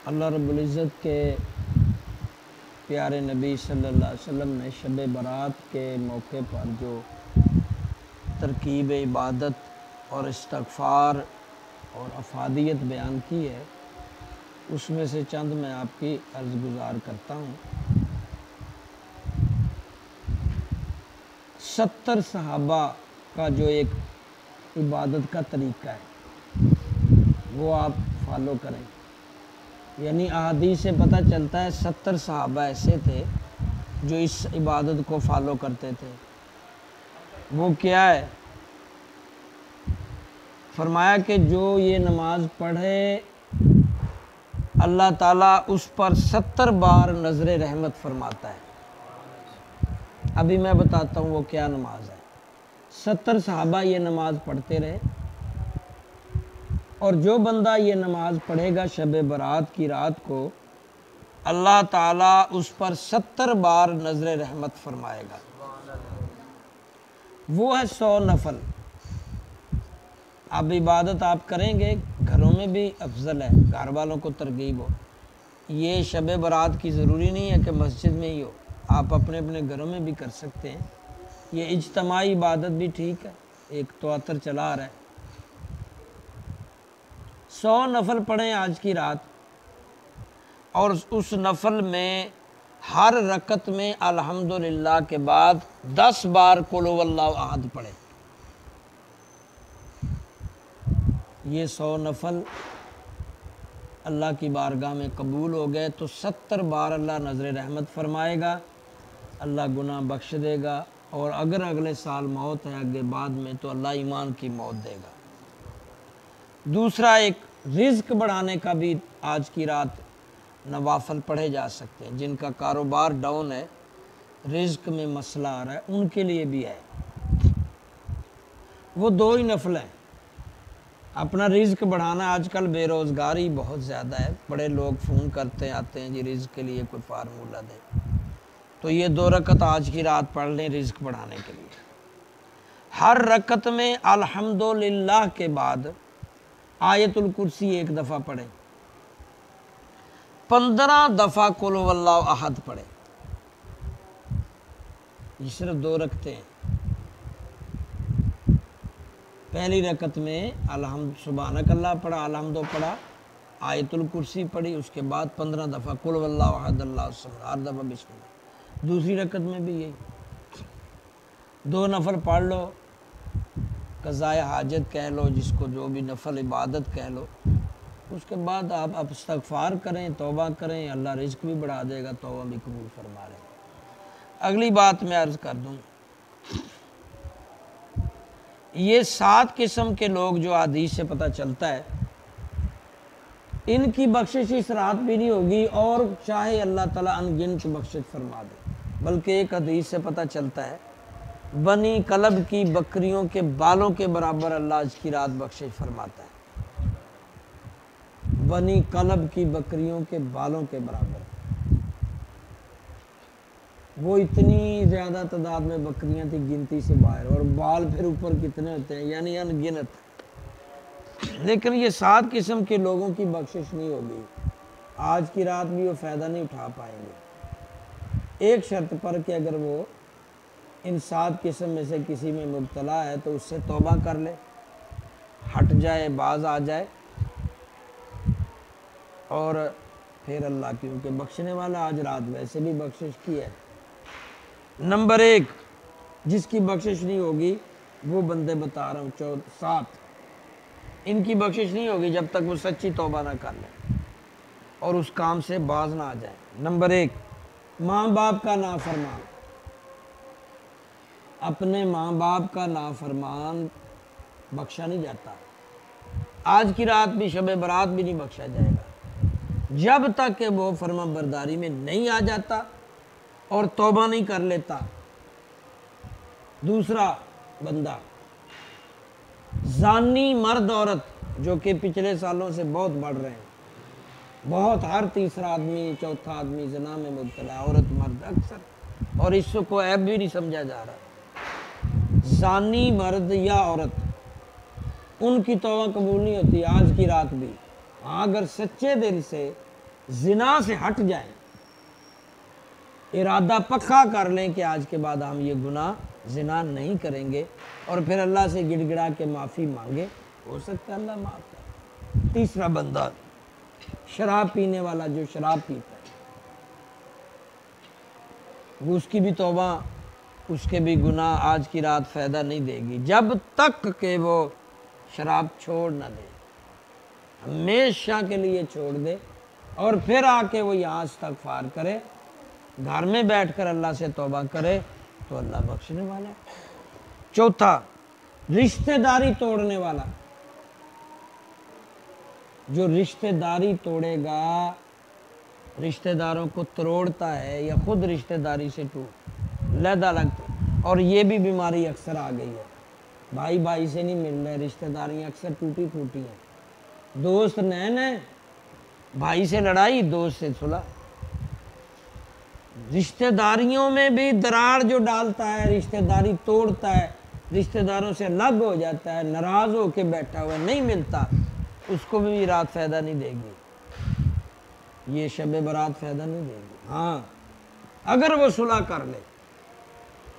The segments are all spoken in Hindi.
अल्लाह रब्बुल इज़्ज़त के प्यारे नबी सल्लल्लाहु अलैहि वसल्लम ने शब बारात के मौके पर जो तरकीब इबादत और इस्तग़फ़ार और अफ़ादियत बयान की है, उसमें से चंद मैं आपकी अर्ज़ गुज़ार करता हूँ। 70 सहाबा का जो एक इबादत का तरीका है वो आप फॉलो करें। यानी अहादीस से पता चलता है 70 सहाबा ऐसे थे जो इस इबादत को फॉलो करते थे। वो क्या है? फरमाया कि जो ये नमाज पढ़े अल्लाह ताला उस पर 70 बार नज़र रहमत फरमाता है। अभी मैं बताता हूँ वो क्या नमाज है। 70 सहाबा ये नमाज पढ़ते रहे और जो बंदा ये नमाज पढ़ेगा शब बारात की रात को, अल्लाह ताला उस पर 70 बार नज़र रहमत फरमाएगा। वो है 100 नफल। अब इबादत आप करेंगे, घरों में भी अफजल है, घर वालों को तरगीब हो। ये शब बारात की ज़रूरी नहीं है कि मस्जिद में ही हो, आप अपने अपने घरों में भी कर सकते हैं। ये इज्तमाई इबादत भी ठीक है, एक तवातर चला रहा है। 100 नफल पढ़ें आज की रात, और उस नफल में हर रकत में अल्हम्दुलिल्लाह के बाद 10 बार कुल हुवल्लाहु अहद पढ़ें। ये 100 नफल अल्लाह की बारगाह में कबूल हो गए तो 70 बार अल्लाह नज़र रहमत फरमाएगा, अल्लाह गुनाह बख्श देगा, और अगर अगले साल मौत है आगे बाद में तो अल्लाह ईमान की मौत देगा। दूसरा, एक रिज़्क बढ़ाने का भी आज की रात नवाफल पढ़े जा सकते हैं। जिनका कारोबार डाउन है, रिज़्क में मसला आ रहा है, उनके लिए भी है। वो 2 ही नफल हैं। अपना रिज़्क बढ़ाना, आजकल बेरोज़गारी बहुत ज़्यादा है, बड़े लोग फ़ोन करते आते हैं जी रिज़्क के लिए कोई फार्मूला दे, तो ये 2 रकत आज की रात पढ़ लें रिज़्क बढ़ाने के लिए। हर रकत में अल्हम्दुलिल्लाह के बाद आयतुल कुर्सी 1 दफ़ा पढ़ें, 15 दफ़ा कुल हुवल्लाहु अहद पढ़ें। ये सिर्फ 2 रकतें हैं। पहली रकत में अलहम्द सुभानक अल्लाह पढ़ा, अलहम्दो पढ़ा, आयतुल कुर्सी पढ़ी, उसके बाद 15 दफ़ा कुल हुवल्लाहु अहद अल्लाहु समद, हर दफ़ा बिस्मिल्लाह। दूसरी रकत में भी यही 2 नफल पढ़ लो, कज़ाए हाजत कह लो, जिसको जो भी नफल इबादत कह लो। उसके बाद आप इस्तग़फ़ार करें, तौबा करें, अल्लाह रिज़्क भी बढ़ा देगा, तौबा भी कबूल फरमा लेगा। अगली बात मैं अर्ज़ कर दूँ, ये 7 किस्म के लोग जो हदीस से पता चलता है, इनकी बख्शिश इस रात भी नहीं होगी, और चाहे अल्लाह ताला अनगिनत बख्शिश फरमा दे। बल्कि एक हदीस से पता चलता है, बनी कलब की बकरियों के बालों के बराबर अल्लाह आज की रात बख्शिश फरमाता है। बनी कलब की बकरियों के बालों के बराबर। वो इतनी ज़्यादा तादाद में बकरियां थी, गिनती से बाहर, और बाल फिर ऊपर कितने होते हैं, यानी अनगिनत। लेकिन ये 7 किस्म के लोगों की बख्शिश नहीं होगी, आज की रात भी वो फ़ायदा नहीं उठा पाएंगे। एक शर्त पर कि अगर वो इन 7 किस्म में से किसी में मुब्तला है तो उससे तौबा कर ले, हट जाए, बाज आ जाए, और फिर अल्लाह क्योंकि बख्शने वाला आज रात वैसे भी बख्शिश की है। नंबर 1, जिसकी बख्शिश नहीं होगी वो बंदे बता रहा हूँ 7, इनकी बख्शिश नहीं होगी जब तक वो सच्ची तौबा ना कर ले और उस काम से बाज ना आ जाए। नंबर 1, माँ बाप का नाफरमान। अपने माँ बाप का नाफरमान बख्शा नहीं जाता। आज की रात भी शब बारात भी नहीं बख्शा जाएगा जब तक कि वो फर्मा बरदारी में नहीं आ जाता और तौबा नहीं कर लेता। दूसरा बंदा, जानी मर्द औरत, जो कि पिछले सालों से बहुत बढ़ रहे हैं, बहुत, हर तीसरा आदमी, चौथा आदमी ज़िना में मुब्तला, औरत मर्द अक्सर, और इसको ऐब भी नहीं समझा जा रहा। जानी मर्द या औरत, उनकी तौबा कबूल नहीं होती आज की रात भी। हाँ, अगर सच्चे दिल से जिना से हट जाएं, इरादा पक्का कर लें कि आज के बाद हम ये गुनाह जिना नहीं करेंगे, और फिर अल्लाह से गिड़गिड़ा के माफ़ी मांगे, हो सकता है अल्लाह माफ़ करे। तीसरा बंदा शराब पीने वाला, जो शराब पीता है, वो उसकी भी तौबा, उसके भी गुनाह आज की रात फ़ायदा नहीं देगी जब तक कि वो शराब छोड़ ना दे, हमेशा के लिए छोड़ दे, और फिर आके वो यहाँ इस्तग़फ़ार करे, घर में बैठकर अल्लाह से तौबा करे, तो अल्लाह बख्शने वाला है। चौथा, रिश्तेदारी तोड़ने वाला, जो रिश्तेदारी तोड़ेगा, रिश्तेदारों को तोड़ता है या खुद रिश्तेदारी से लहदा लगता, और ये भी बीमारी अक्सर आ गई है, भाई भाई से नहीं मिल रहे, रिश्तेदारियाँ अक्सर टूटी फूटी हैं, दोस्त नए नए, भाई से लड़ाई, दोस्त से सुलह। रिश्तेदारियों में भी दरार जो डालता है, रिश्तेदारी तोड़ता है, रिश्तेदारों से अलग हो जाता है, नाराज होके बैठा हुआ नहीं मिलता, उसको भी रात फ़ायदा नहीं देगी, ये शब बारात फ़ायदा नहीं देगी। हाँ, अगर वो सुलह कर ले,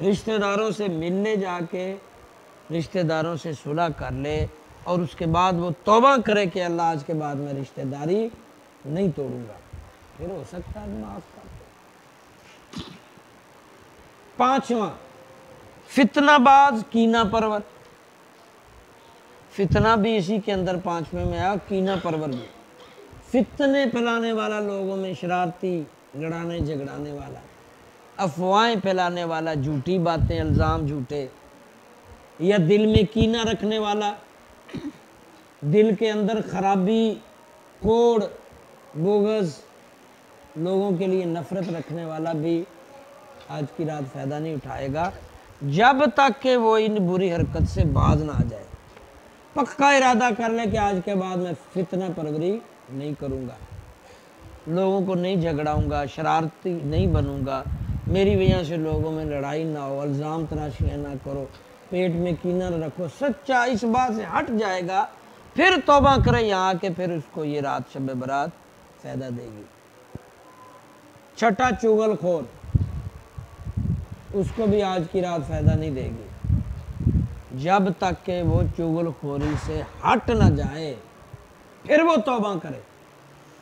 रिश्तेदारों से मिलने जाके रिश्तेदारों से सुलह कर ले, और उसके बाद वो तौबा करे कि अल्लाह आज के बाद मैं रिश्तेदारी नहीं तोड़ूंगा, फिर हो सकता है माफ़ कर दे। पांचवा, फितनाबाज, कीना परवर, फितना भी इसी के अंदर पांचवें में आया, कीना परवर भी, फितने फैलाने वाला, लोगों में शरारती, लड़ाने झगड़ाने वाला, अफवाहें फैलाने वाला, झूठी बातें, इल्ज़ाम झूठे, या दिल में कीना रखने वाला, दिल के अंदर खराबी, कोड़, बोगस, लोगों के लिए नफरत रखने वाला भी आज की रात फ़ायदा नहीं उठाएगा जब तक कि वो इन बुरी हरकत से बाज ना आ जाए। पक्का इरादा कर ले कि आज के बाद मैं फितना परवरी नहीं करूँगा, लोगों को नहीं झगड़ाऊँगा, शरारती नहीं बनूँगा, मेरी वजह से लोगों में लड़ाई ना हो, इल्ज़ाम तराशियाँ ना करो, पेट में कीना न रखो। सच्चा इस बात से हट जाएगा, फिर तौबा करे यहाँ के, फिर उसको ये रात शब बारात फ़ायदा देगी। छठा, चुगलखोर, उसको भी आज की रात फ़ायदा नहीं देगी जब तक कि वो चुगलखोरी से हट ना जाए, फिर वो तौबा करे,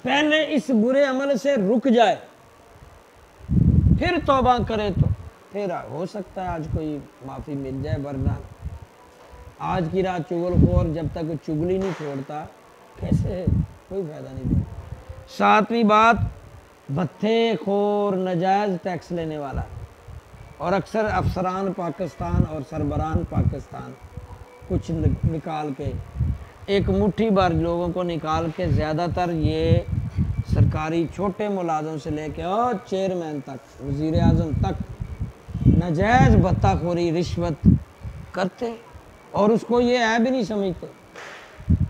पहले इस बुरे अमल से रुक जाए, फिर तौबा करे, तो फिर हो सकता है आज कोई माफ़ी मिल जाए, वरना आज की रात चुगलखोर जब तक चुगली नहीं छोड़ता, कैसे, कोई फ़ायदा नहीं देगा। सातवीं बात, भत्थे खोर, नजायज़ टैक्स लेने वाला, और अक्सर अफसरान पाकिस्तान और सरबरान पाकिस्तान कुछ निकाल के, एक मुट्ठी भर लोगों को निकाल के, ज़्यादातर ये सरकारी छोटे मुलाजम से लेके और चेयरमैन तक, वज़ीर आज़म तक नाजायज़ भत्ताखोरी, रिश्वत करते, और उसको ये ऐब भी नहीं समझते,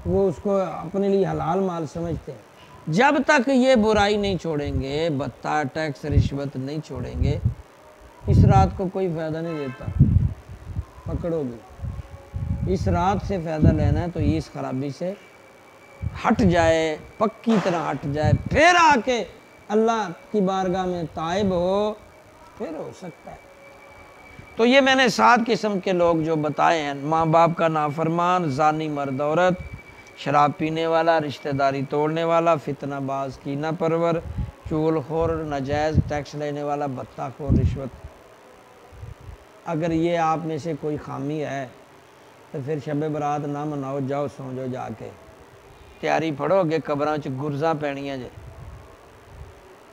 वो उसको अपने लिए हलाल माल समझते हैं। जब तक ये बुराई नहीं छोड़ेंगे, भत्ता, टैक्स, रिश्वत नहीं छोड़ेंगे, इस रात को कोई फ़ायदा नहीं देता, पकड़ोगे। इस रात से फ़ायदा लेना है तो ये इस खराबी से हट जाए, पक्की तरह हट जाए, फिर आके अल्लाह की बारगाह में ताइब हो, फिर हो सकता है। तो ये मैंने 7 किस्म के लोग जो बताए हैं, माँ बाप का नाफरमान, ज़ानी मर्द औरत, शराब पीने वाला, रिश्तेदारी तोड़ने वाला, फितनाबाज, कीना परवर, चुगलखोर, नाजायज़ टैक्स लेने वाला, भत्ताखोर, रिश्वत। अगर ये आप में से कोई खामी है तो फिर शब बारात ना मनाओ, जाओ सो जाओ, जाके तैयारी फड़ो, अगे कबरां च गुरजा पैणियां जे,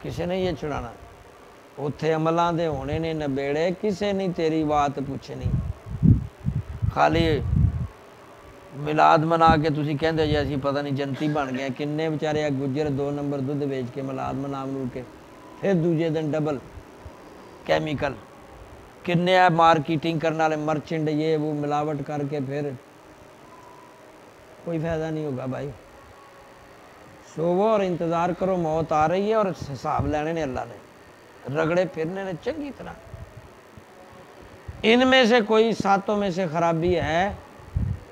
किसी ने ये छुड़ाना, उत्थे अमलों दे होने ने नबेड़े, किसी ने तेरी बात पुछनी, खाली मिलाद मना के तुसी कहंदे जे असीं पता नहीं जनती बन गए। किन्ने बेचारे गुजर 2 नंबर दुध बेच के मिलाद मना के फिर दूजे दिन डबल कैमिकल, किन्ने मार्केटिंग करने वाले मर्चेंट, ये वो मिलावट करके, फिर कोई फ़ायदा नहीं होगा भाई। सोवो और इंतज़ार करो, मौत आ रही है और हिसाब लेने ने अल्लाह ने, रगड़े फिरने ने चंगी तरह। इनमें से कोई 7 में से खराबी है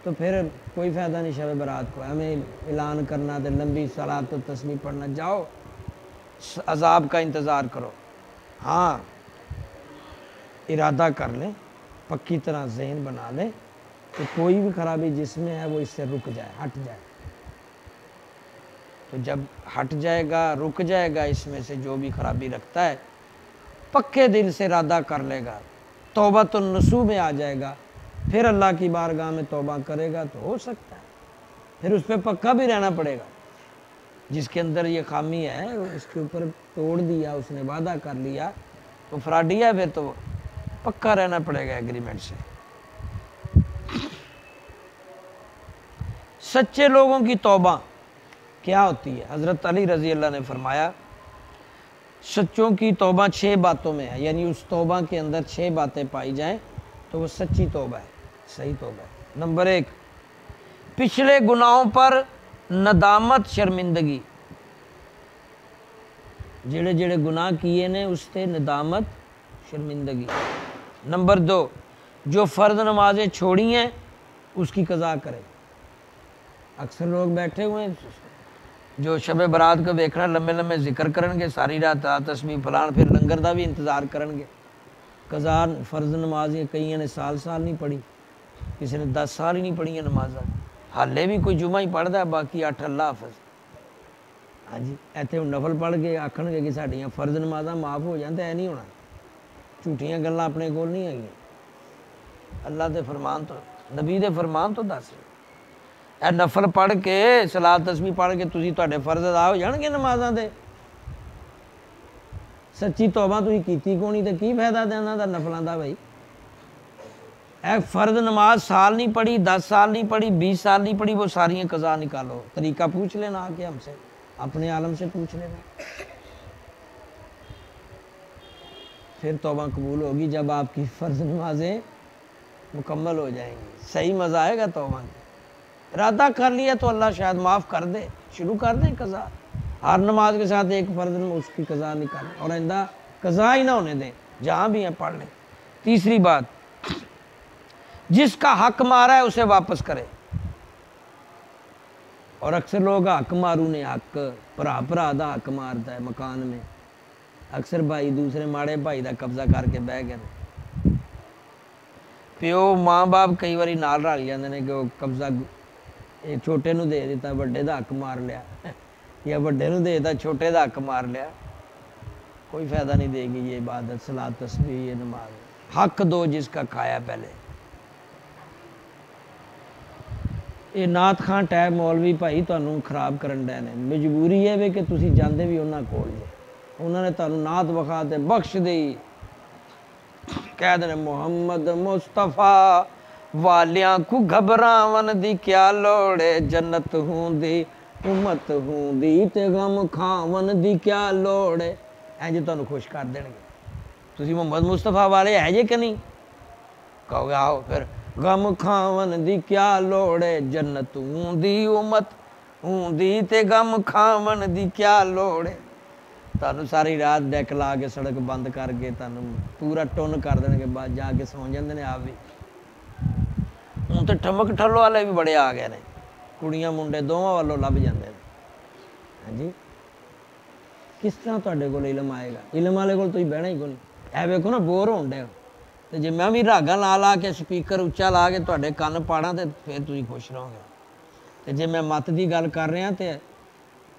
तो फिर कोई फ़ायदा नहीं शब बारात को, हमें ऐलान करना, तो लंबी सलात तो तस्बीह पढ़ना, जाओ अजाब का इंतज़ार करो। हाँ, इरादा कर लें, पक्की तरह ज़हन बना लें कि कोई भी खराबी जिसमें है वो इससे रुक जाए, हट जाए। तो जब हट जाएगा, रुक जाएगा, इसमें से जो भी खराबी रखता है, पक्के दिल से इरादा कर लेगा, तौबा तो नसूह में आ जाएगा, फिर अल्लाह की बारगाह में तौबा करेगा तो हो सकता है फिर उस पर पक्का भी रहना पड़ेगा। जिसके अंदर ये खामी है उसके ऊपर तोड़ दिया, उसने वादा कर लिया तो फ्रॉडी है, फिर तो पक्का रहना पड़ेगा एग्रीमेंट से। सच्चे लोगों की तौबा क्या होती है? हज़रत अली रज़ी अल्लाह ने फरमाया, सच्चों की तौबा 6 बातों में है, यानी उस तौबा के अंदर 6 बातें पाई जाएं तो वो सच्ची तौबा है, सही तौबा है। नंबर 1, पिछले गुनाहों पर नदामत, शर्मिंदगी। जेड़े जेड़े गुनाह किए ने उससे नदामत, शर्मिंदगी। नंबर 2, जो फ़र्ज नमाजें छोड़ी हैं उसकी कज़ा करें। अक्सर लोग बैठे हुए हैं जो शब बरात को देखना, लम्बे लम्बे जिक्र करेंगे, सारी रात तस्बीह फलान, फिर लंगर का भी इंतज़ार करेंगे। कज़ा फ़र्ज नमाज़ें कई ने साल साल नहीं पढ़ी, किसी ने 10 साल ही नहीं पढ़ी नमाजा, हाले भी कोई जुमा ही पढ़ता है, बाकी 8 अल्लाह हाफिज़। हाँ जी, इतने हम नफल पढ़ के आखणगे कि साड़ियाँ फ़र्ज नमाज़ां माफ़ हो जाए, ऐ नहीं होना। झूठियाँ गल्लां अपने कोल नहीं है, अल्लाह के फरमान तो, नबी के फरमान तो दस। ए नफल पढ़ के, सलात तस्बीह पढ़ के तुसीं तुहाडे फ़र्ज अदा हो जाणगे नमाज़ां दे। सच्ची तौबा तुसीं कीती कोनी ते की फायदा देना दा नफलों का भाई। ए फ़र्ज नमाज साल नहीं पढ़ी, 10 साल नहीं पढ़ी, 20 साल नहीं पढ़ी, वो सारियाँ कज़ा निकालो। तरीका पूछ लेना आके हमसे, अपने आलम से पूछ लेना, फिर तौबा कबूल होगी जब आपकी फ़र्ज नमाजें मुकम्मल हो जाएंगी। सही मज़ा आएगा तौबा में। इरादा कर लिया तो अल्लाह शायद माफ़ कर दे, शुरू कर दें कज़ा। हर नमाज के साथ एक फ़र्ज में उसकी कज़ा निकालें और आइंदा कज़ा ही ना होने दें, जहाँ भी हैं पढ़ लें। तीसरी बात, जिसका हक मारा है उसे वापस करे। और अक्सर लोग हक मारू ने, हक भरा भरा दा हक मारता है मकान में। अक्सर भाई दूसरे माड़े भाई का कब्जा करके बह गए। प्यो माँ बाप कई बार नाल रल जाते हैं कि वो कब्जा छोटे नूं दे दिता, वड्डे दा हक मार लिया, या वड्डे नूं दे दिता, छोटे दा हक मार लिया। कोई फ़ायदा नहीं देगी ये इबादत, सलात तस्बीह, ये नमाज। हक दो जिसका खाया पहले। ये नात खां टैब मौलवी भाई तुहानूं खराब करन डे ने। मजबूरी है वे कि तुसीं जांदे भी उन्हां कोल जे, उन्होंने तुहानूं नात विखा ते बख्श दी, कह देने मुहम्मद मुस्तफा वालियां को घबरावन दी क्या लोड़ है, जन्नत हूंदी उम्मत हूंदी ते गम खावन दी क्या लोड़ है। इंज तुहानूं खुश कर देणगे। तुसीं मुहम्मद मुस्तफा वाले है जे कि नहीं? कहोगे आओ, फिर गम खावन दी क्या लोड़ है, जन्नत हूंदी उम्मत हूंदी ते गम खावन दी क्या लोड़ है। तुहानूं सारी रात डेक ला के सड़क बंद करके तुहानूं पूरा टुन कर देंगे, बाद जाके सौ जाते हैं आप भी। हूँ तो ठमक ठल्लो वाले भी बड़े आ गए ने, कुड़ियां मुंडे दोवां वालों लभ जाते हैं। हाँ जी, किस तरह तुहाडे कोल इलम आएगा? इलम वाले कोल तुसीं बहना ही कोई नहीं। ऐ वेखो ना, बोर होण डे हो तो जे मैं भी रागा ला ला के स्पीकर उच्चा ला के तुहाडे कन्न पाड़ा तो फिर तुसीं खुश रहोगे। तो जे मैं मत की गल कर रहा तो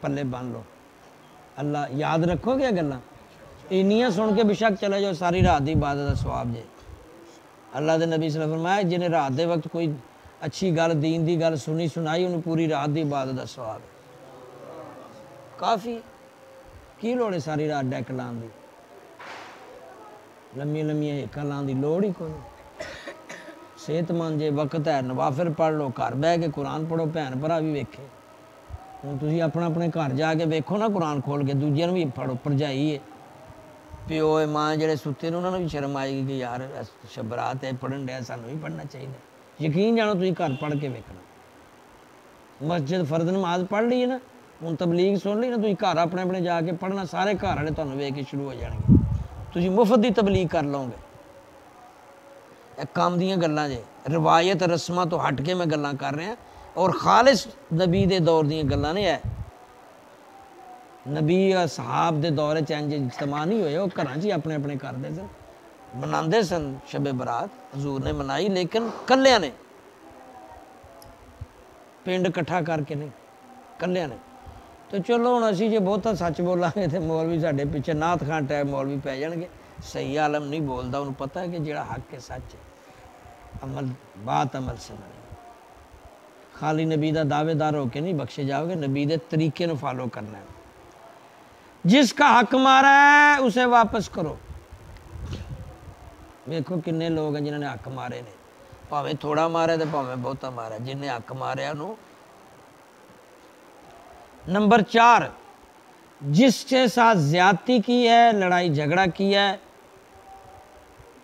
पल्ले बन लो। अल्लाह याद रखोगे गल्लां इन्नियां सुन के बेशक चले जाओ, सारी रात की इबादत का सवाब जे। अल्लाह के नबी सल्लल्लाहु अलैहि वसल्लम फरमाया, जिन्हें रात के वक्त कोई अच्छी गल दीन की गल सुनी सुनाई, उन्हें पूरी रात की इबादत का सवाब है। काफ़ी की लोड़ है सारी रात डैक लाने की, लम्मिया लम्मिया हिक्कां लाने की लोड़ ही कोई। सेहतमंद जे वक्त है, नवाफिल पढ़ लो, घर बह के कुरान पढ़ो, भैन भरा भी वेखे। हुण तुसीं अपना अपने घर जाके वेखो ना, कुरान खोल के दूजिਆਂ भी पढ़ो। भरजाई है, प्यो है, माँ ਜਿਹੜੇ सुते ने उन्होंने भी शर्म आएगी कि यार शबरात है पढ़न डਿਆ, सानू भी पढ़ना चाहिए। यकीन जानो तुसीं घर पढ़ के वेखना। मस्जिद फर्द नमाज पढ़ ली है ना, हुण तबलीग सुन ली ना, तुसीं घर अपने अपने जाके पढ़ना, सारे घर वाले तुहानूं वेख के शुरू हो जाएंगे। तुसीं मुफ्त की तबलीग कर लोगे। ਇਹ काम ਦੀਆਂ ਗੱਲਾਂ ਜੇ, रिवायत रस्मां तो हट के मैं गल्लां कर रहा और खालिस नबी दे दौर ਦੀਆਂ ਗੱਲਾਂ ने। है नबी असहाब दे दौरे च इंज इज्तमा नहीं होए, वो घर च ही अपने अपने करते सन, मनाते सन शबे बरात हजूर ने मनाई, लेकिन कलिया ने, पिंड इकट्ठा करके नहीं, कलिया ने। तो चलो हुण असीं जे बहुता सच बोलांगे तो मौलवी साडे पिछे नाथ खान टाइप मौलवी पै जाणगे। सही आलम नहीं बोलता, उन्हें पता है कि जिहड़ा हक है सच है, अमल बात अमल से बने। खाली नबी का दावेदार होकर नहीं बख्शे जाओगे, नबी के तरीके को फॉलो करना है। जिसका हक मारा है उसे वापस करो। देखो किन्ने लोग हैं जिन्होंने हक मारे ने, भावें थोड़ा मारे तो भावें बहुता मारे, जिन्हें हक मारे उन्होंने। नंबर 4, जिसके साथ ज्यादती की है, लड़ाई झगड़ा किया है,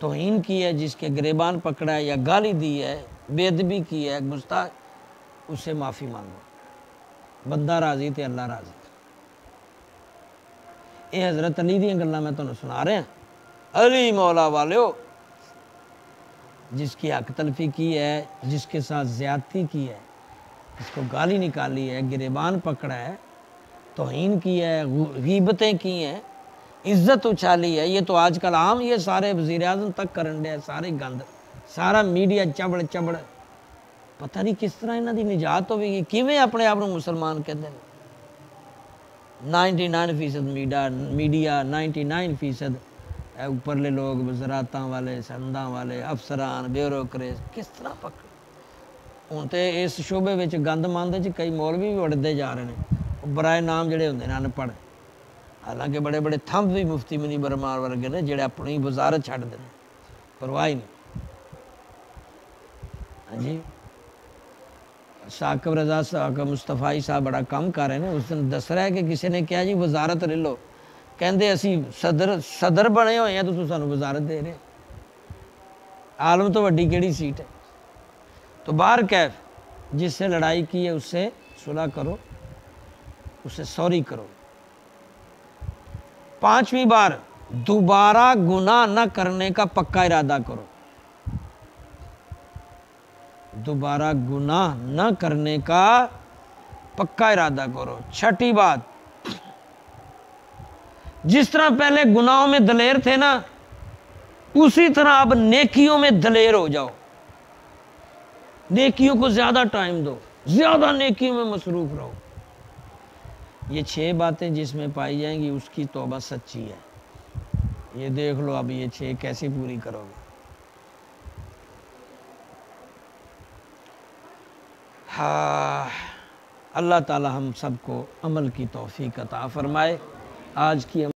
तौहीन की है, जिसके गिरेबान पकड़ा है या गाली दी है, बेअदबी की है, गुस्ताख, उससे माफ़ी मांगो। बंदा राजी तो अल्लाह राजी। ये हज़रत अली दी गल्लां मैं तुहानूं सुना रहा। अली मौला वालियो, जिसकी हक तलफी की है, जिसके साथ ज्यादती की है, जिसको गाली निकाली है, गिरेबान पकड़ा है, तौहीन की है, गीबतें की हैं, इज्जत उछाली है, ये तो आजकल आम, ये सारे वज़ीर आज़म तक करन डे, सारे गंद, सारा मीडिया चबड़ चबड़। पता नहीं किस तरह इन्हां दी निजात होवेगी, किवें अपने आप को मुसलमान कहते हैं। 99% मीडिया 99% उपरले लोग, वज़रातां वाले, संदां वाले, अफसरान, ब्यूरोक्रेट, किस तरह पकड़। हुण ते इस शोबे विच गंद मंद च कई मौलवी भी उड़दे जा रहे हैं, बराए नाम जिहड़े हुंदे ने अनपढ़। हालांकि बड़े बड़े थंब भी मुफ्ती मुनी बरमार वर्गे ने जिहड़े अपनी वजारत छड्ड दे, परवाह ही नहीं। हाँ जी, साकिब रजा साकिब मुस्तफाई साहब बड़ा कम कर रहे हैं। उस दिन दस रहा है कि किसी ने कहा जी वजारत ले लो, कहते असी सदर बने हुए हैं तो तुम सानू वजारत दे रहे। आलम तो वड्डी केड़ी सीट है। तो बाहर कैफ, जिससे लड़ाई की है उससे सुलह करो, उससे सॉरी करो। 5वीं बार, दोबारा गुनाह न करने का पक्का इरादा करो। दोबारा गुनाह न करने का पक्का इरादा करो। 6ठी बात, जिस तरह पहले गुनाहों में दलेर थे ना, उसी तरह अब नेकियों में दलेर हो जाओ। नेकियों को ज्यादा टाइम दो, ज्यादा नेकियों में मसरूफ रहो। ये 6 बातें जिसमें पाई जाएंगी उसकी तौबा सच्ची है। ये देख लो अब ये 6 कैसे पूरी करोगे। हाँ, अल्लाह ताला हम सबको अमल की तौफीक अता फरमाए। आज की